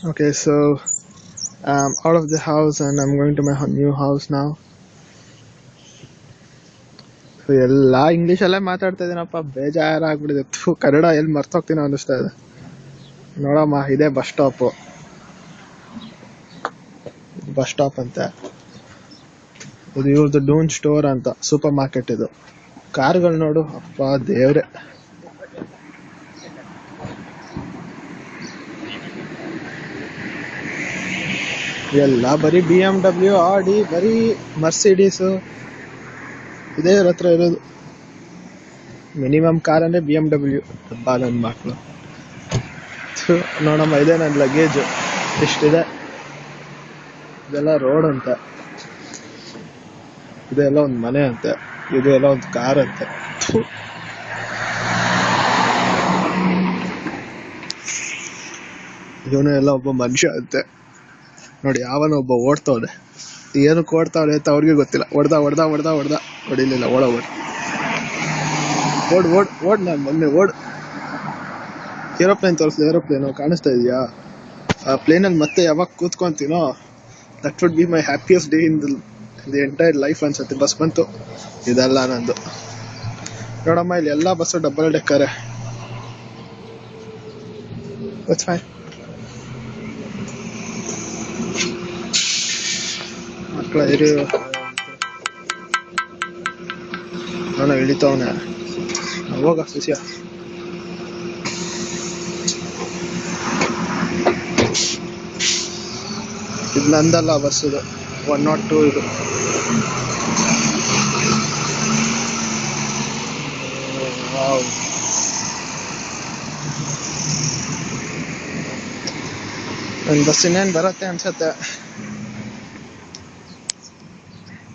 Okay, so I'm out of the house and I'm going to my new house now. So ಎಲ್ಲ ಇಂಗ್ಲೀಷಲ್ಲೇ ಮಾತಾಡ್ತಾ ಇದೀನಪ್ಪ, ಬೇಜಾರಾಗ್ಬಿಟ್ಟಿದೆ. ಕನ್ನಡ ಎಲ್ಲಿ ಮರ್ತೋಗ್ತೀನೋ ಅನ್ನಿಸ್ತಾ ಇದೆ. ನೋಡಮ್ಮ, ಇದೇ ಬಸ್ ಸ್ಟಾಪು. ಬಸ್ ಸ್ಟಾಪ್ ಅಂತೆ ಇದು. ಇವ್ರದ್ದು ಡೂನ್ ಸ್ಟೋರ್ ಅಂತ ಸೂಪರ್ ಮಾರ್ಕೆಟ್ ಇದು. ಕಾರ್ಗಳು ನೋಡು, ಅಪ್ಪ ದೇವ್ರೆ. ಎಲ್ಲ ಬರೀ BMW, ಆಡಿ, ಬರೀ ಮರ್ಸಿಡೀಸು ಇದೇ ಇವ್ರ ಹತ್ರ ಇರೋದು. ಮಿನಿಮಮ್ ಕಾರ್ ಅಂದ್ರೆ BMW. ಹಬ್ಬ ನನ್ನ ಮಕ್ಕಳು. ನೋಡಮ್ಮ, ಇದೆ ನನ್ನ ಲಗೇಜು. ಇಷ್ಟಿದೆ. ಇದೆಲ್ಲ ರೋಡ್ ಅಂತೆ, ಇದೆಲ್ಲ ಒಂದು ಮನೆ ಅಂತೆ, ಇದು ಎಲ್ಲ ಒಂದು ಕಾರ್ ಅಂತೆ. ಇವನು ಎಲ್ಲ ಒಬ್ಬ ಮನುಷ್ಯ ಅಂತೆ. ನೋಡಿ, ಯಾವನ ಒಬ್ಬ ಓಡ್ತವನೆ. ಏನಕ್ಕೆ ಓಡ್ತಾವನೆ ಅಂತ ಅವ್ರಿಗೆ ಗೊತ್ತಿಲ್ಲ. ಹೊಡ್ದ ಹೊಡಿಲಿಲ್ಲ. ಓಡ್ ನಾನು ಮೊನ್ನೆ ಏರೋಪ್ಲೇನ್ ತೋರಿಸಿದೆ. ಏರೋಪ್ಲೇನು ಕಾಣಿಸ್ತಾ ಇದೆಯಾ? ಆ ಪ್ಲೇನಲ್ಲಿ ಮತ್ತೆ ಯಾವಾಗ ಕೂತ್ಕೊಂತೀನೋ, that would be my happiest day in the entire life ಅನ್ಸುತ್ತೆ. ಬಸ್ ಬಂತು, ಇದೆಲ್ಲ ನಂದು. ನೋಡಮ್ಮ, ಇಲ್ಲಿ ಎಲ್ಲ ಬಸ್ಸು ಡಬಲ್ ಡೆಕ್ಕರೆ. It's fine. ಮಕ್ಕಳ ಇರು, ನಾನು ಇಳಿತವನೆ. ಹೋಗ ಸುಸಿಯ. ಇದು ನಂದಲ್ಲ ಬಸ್, ಇದು 102 ಇದು. ನನ್ನ ಬಸ್ ಇನ್ನೇನು ಬರುತ್ತೆ ಅನ್ಸತ್ತೆ.